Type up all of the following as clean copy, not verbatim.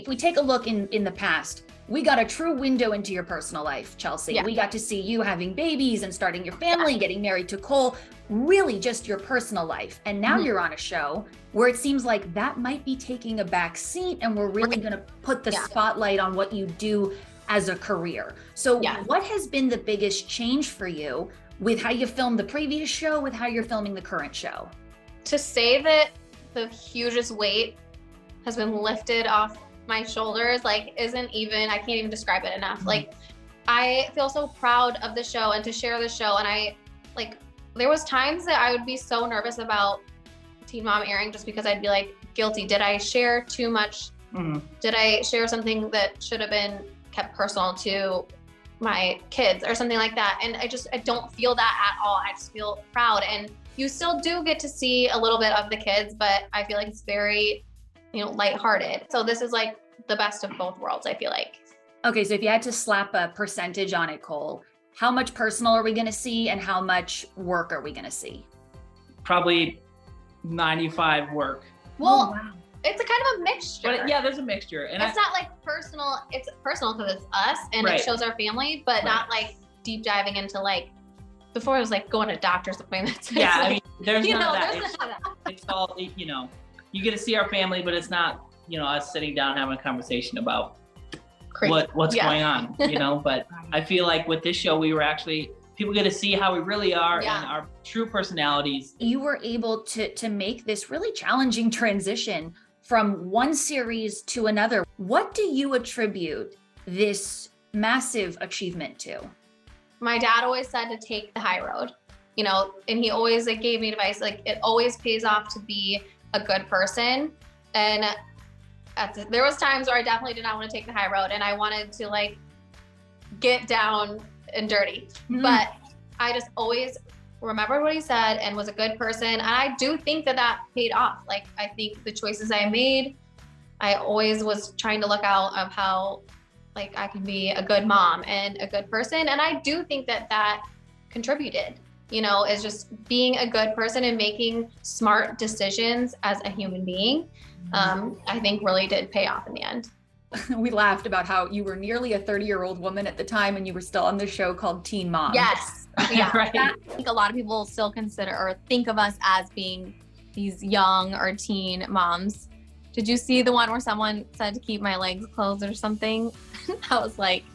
If we take a look in the past, we got a true window into your personal life, Chelsea. Yeah. We got to see you having babies and starting your family, getting married to Cole, really just your personal life. And now you're on a show where it seems like that might be taking a back seat, and we're really going to put the spotlight on what you do as a career. So what has been the biggest change for you with how you filmed the previous show, with how you're filming the current show? To say that the hugest weight has been lifted off my shoulders, like, isn't even, I can't even describe it enough. Like, I feel so proud of the show and to share the show. And I, like, there was times that I would be so nervous about Teen Mom airing just because I'd be like, guilty. Did I share too much? Did I share something that should have been kept personal to my kids or something like that? And I don't feel that at all. I just feel proud. And you still do get to see a little bit of the kids, but I feel like it's very, lighthearted. So this is like the best of both worlds, I feel like. Okay, so if you had to slap a percentage on it, Cole, how much personal are we going to see and how much work are we going to see? Probably 95 work. Well, it's a kind of a mixture. But yeah, there's a mixture. And it's not like personal. It's personal because it's us and it shows our family, but not like deep diving into like, before it was like going to doctor's appointments. Yeah, like, I mean, there's none of that. There's none of that. It's all, you get to see our family, but it's not, us sitting down having a conversation about what's going on, But I feel like with this show, we were actually, people get to see how we really are and our true personalities. You were able to make this really challenging transition from one series to another. What do you attribute this massive achievement to? My dad always said to take the high road, and he always gave me advice, like it always pays off to be a good person. And there was times where I definitely did not want to take the high road and I wanted to like get down and dirty, but I just always remembered what he said and was a good person. And I do think that paid off. Like, I think the choices I made, I always was trying to look out of how like I can be a good mom and a good person. And I do think that contributed, is just being a good person and making smart decisions as a human being. I think really did pay off in the end. We laughed about how you were nearly a 30-year-old woman at the time and you were still on the show called Teen Mom. Yes. Yeah. Right. I think a lot of people still consider or think of us as being these young or teen moms. Did you see the one where someone said to keep my legs closed or something? I was like,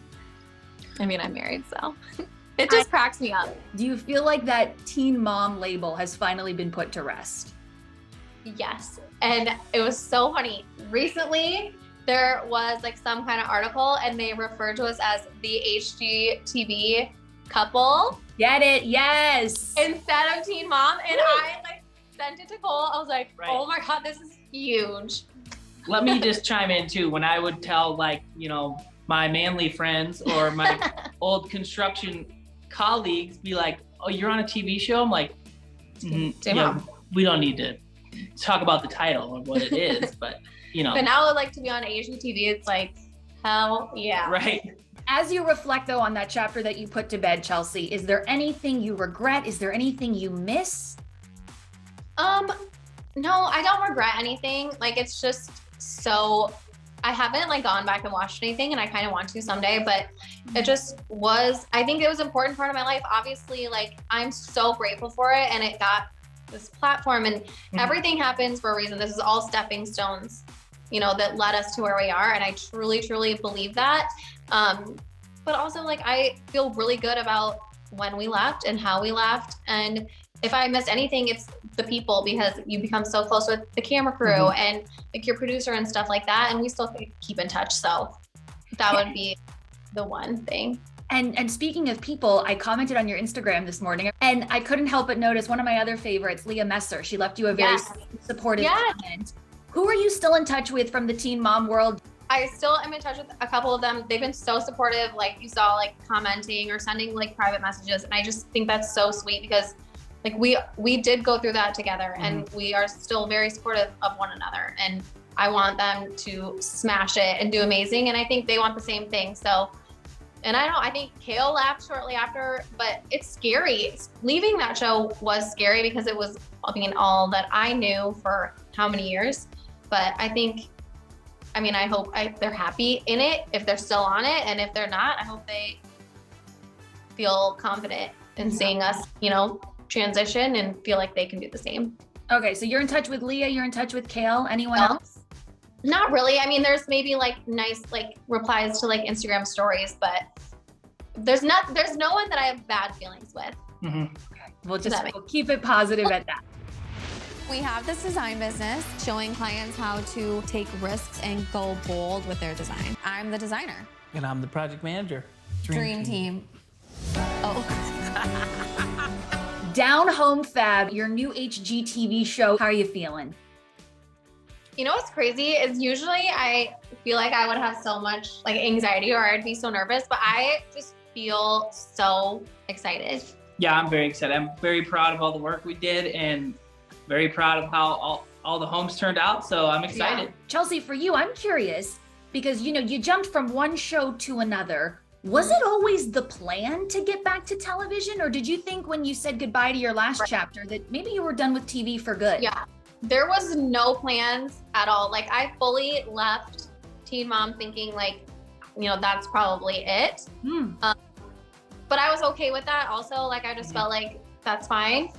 I'm married, so it just cracks me up. Do you feel like that Teen Mom label has finally been put to rest? Yes. And it was so funny. Recently, there was like some kind of article and they referred to us as the HGTV couple. Get it? Yes. Instead of Teen Mom. And I like sent it to Cole. I was like, oh my God, this is huge. Let me just chime in too. When I would tell like, my manly friends or my old construction colleagues be like, oh, you're on a TV show? I'm like, we don't need to talk about the title of what it is, but But now I would like to be on HGTV. It's like, hell yeah. Right. As you reflect though on that chapter that you put to bed, Chelsea, is there anything you regret? Is there anything you miss? No, I don't regret anything. Like, it's just so, I haven't like gone back and watched anything and I kind of want to someday, but it just was, I think it was an important part of my life. Obviously, like, I'm so grateful for it and it got this platform and everything happens for a reason. This is all stepping stones, that led us to where we are. And I truly, truly believe that. But also like, I feel really good about when we left and how we left. And if I missed anything, it's the people, because you become so close with the camera crew and like your producer and stuff like that. And we still keep in touch. So that would be the one thing. And speaking of people, I commented on your Instagram this morning and I couldn't help but notice one of my other favorites, Leah Messer. She left you a very supportive comment. Who are you still in touch with from the Teen Mom world? I still am in touch with a couple of them. They've been so supportive. Like you saw, like commenting or sending like private messages. And I just think that's so sweet because like we did go through that together and we are still very supportive of one another. And I want them to smash it and do amazing. And I think they want the same thing. So, and I think Kale left shortly after, but it's scary. Leaving that show was scary because it was all that I knew for how many years. But I think I mean, I hope they're happy in it if they're still on it. And if they're not, I hope they feel confident in seeing us, you know, transition and feel like they can do the same. Okay, so you're in touch with Leah, you're in touch with Kale. Anyone No. else? Not really. I mean, there's maybe like nice like replies to like Instagram stories, but there's no one that I have bad feelings with. Mhm. We'll keep it positive at that. We have this design business showing clients how to take risks and go bold with their design. I'm the designer. And I'm the project manager. Dream team. Oh. Down Home Fab, your new HGTV show. How are you feeling? You know what's crazy is usually I feel like I would have so much like anxiety or I'd be so nervous, but I just feel so excited. Yeah, I'm very excited. I'm very proud of all the work we did and very proud of how all the homes turned out. So I'm excited. Yeah. Chelsea, for you, I'm curious because, you know, you jumped from one show to another. Was it always the plan to get back to television? Or did you think when you said goodbye to your last chapter that maybe you were done with TV for good? Yeah, there was no plans at all. Like I fully left Teen Mom thinking like, you know, that's probably it. But I was okay with that also. Like I just felt like that's fine.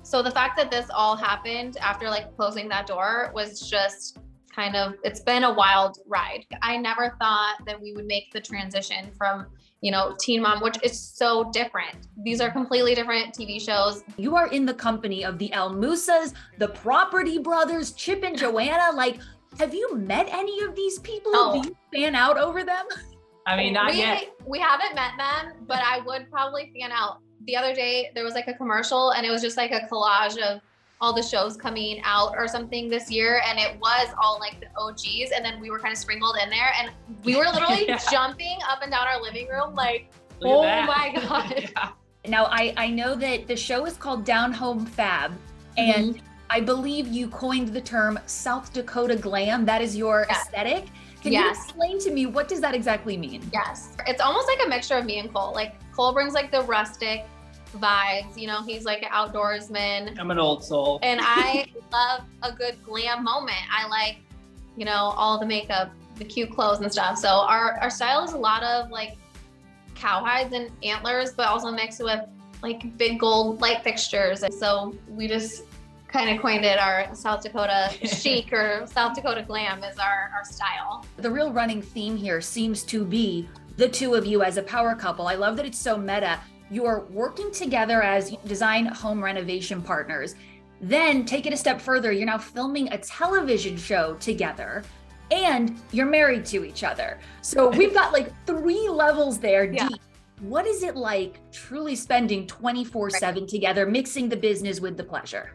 So the fact that this all happened after like closing that door was just kind of, it's been a wild ride. I never thought that we would make the transition from, you know, Teen Mom, which is so different. These are completely different TV shows. You are in the company of the El Musas, the Property Brothers, Chip and Joanna. Like, have you met any of these people? Oh. Do you fan out over them? I mean, not yet. We haven't met them, but I would probably fan out. The other day, there was like a commercial and it was just like a collage of all the shows coming out or something this year. And it was all like the OGs. And then we were kind of sprinkled in there and we were literally jumping up and down our living room like, oh my God. Yeah. Now, I know that the show is called Down Home Fab. And I believe you coined the term South Dakota glam. That is your aesthetic. Can you explain to me, what does that exactly mean? Yes. It's almost like a mixture of me and Cole. Like Cole brings like the rustic vibes, you know, he's like an outdoorsman. I'm an old soul. And I love a good glam moment. I like, you know, all the makeup, the cute clothes and stuff. So our style is a lot of like cowhides and antlers, but also mixed with like big gold light fixtures. And so we just kind of coined it our South Dakota chic or South Dakota glam is our style. The real running theme here seems to be the two of you as a power couple. I love that it's so meta. You're working together as design home renovation partners. Then take it a step further. You're now filming a television show together and you're married to each other. So we've got like 3 levels there deep. What is it like truly spending 24/7 together, mixing the business with the pleasure?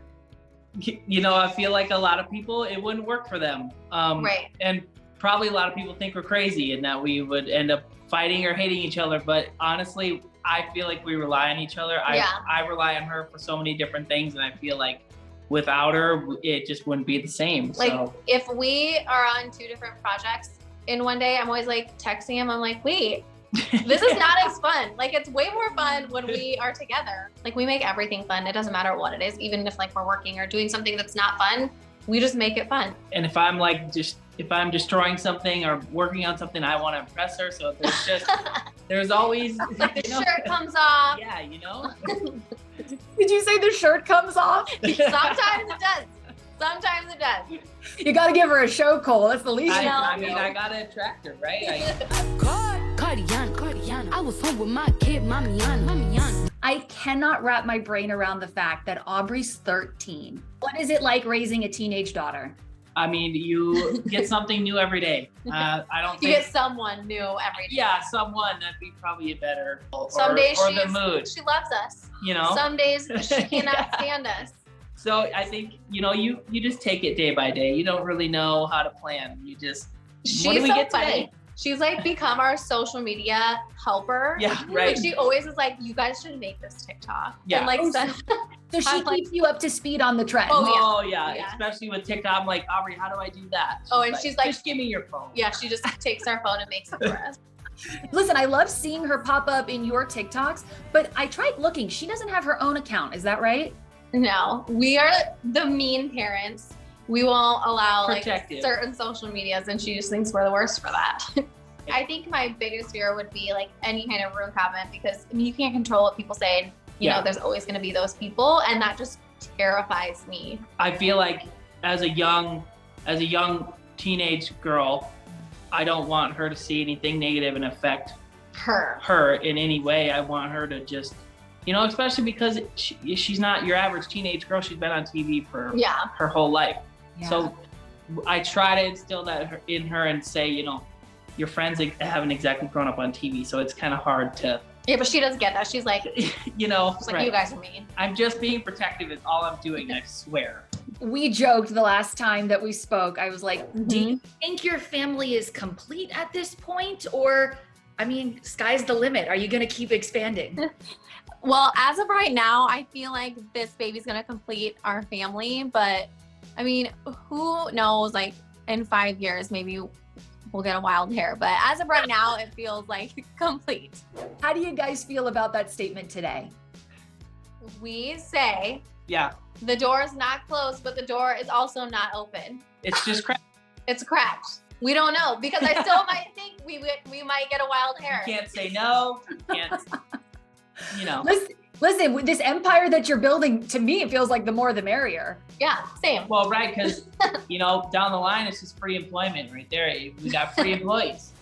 You know, I feel like a lot of people, it wouldn't work for them. And probably a lot of people think we're crazy and that we would end up fighting or hating each other. But honestly, I feel like we rely on each other. I rely on her for so many different things. And I feel like without her, it just wouldn't be the same. Like so. If we are on 2 different projects in one day, I'm always like texting him. I'm like, wait, this is not as fun. Like it's way more fun when we are together. Like we make everything fun. It doesn't matter what it is. Even if like we're working or doing something that's not fun, we just make it fun. And if I'm like, if I'm destroying something or working on something, I want to impress her. So there's always, the shirt comes off. Yeah, you know. Did you say the shirt comes off? Sometimes it does. Sometimes it does. You got to give her a show, Cole. That's the least. I mean, I got to attract her, right? Cardian. I was home with my kid, Mamian. I cannot wrap my brain around the fact that Aubrey's 13. What is it like raising a teenage daughter? I mean, you get something new every day. I don't think you get someone new every day. Yeah, someone that'd be probably a better. Some days or the mood. She loves us. You know. Some days she cannot stand us. So I think, you know, you just take it day by day. You don't really know how to plan. You just, what do we get today? She's like become our social media helper. Yeah, right. Like she always is like, you guys should make this TikTok. Yeah. And like, so she keeps you up to speed on the trend. Oh yeah. Especially with TikTok. I'm like, Aubrey, how do I do that? She's like, just give me your phone. Yeah, she just takes our phone and makes it for us. Listen, I love seeing her pop up in your TikToks, but I tried looking. She doesn't have her own account. Is that right? No, we are the mean parents. we won't allow like Protective. certain social medias, and she just thinks we're the worst for that. I think my biggest fear would be like any kind of rude comment, because I mean, you can't control what people say. And, you know, there's always going to be those people, and that just terrifies me. I feel like as a young teenage girl, I don't want her to see anything negative and affect her in any way. I want her to just, you know, especially because she's not your average teenage girl. She's been on TV for her whole life. Yeah. So I try to instill that in her and say, you know, your friends haven't exactly grown up on TV, so it's kind of hard to. Yeah, but she doesn't get that. She's like, you know, she's like, you guys are mean. I'm just being protective is all I'm doing, I swear. We joked the last time that we spoke. I was like, do you think your family is complete at this point? Or, I mean, sky's the limit. Are you going to keep expanding? Well, as of right now, I feel like this baby's gonna complete our family, but I mean, who knows, like in 5 years, maybe we'll get a wild hair, but as of right now, it feels like complete. How do you guys feel about that statement today? We say Yeah, the door is not closed, but the door is also not open. it's just crap. It's cracked. We don't know, because I still might think we might get a wild hair. You can't say no. You can't, you know. Listen, with this empire that you're building, to me, it feels like the more the merrier. Yeah, same. Well, right, because, you know, down the line, it's just free employment right there. We got free employees.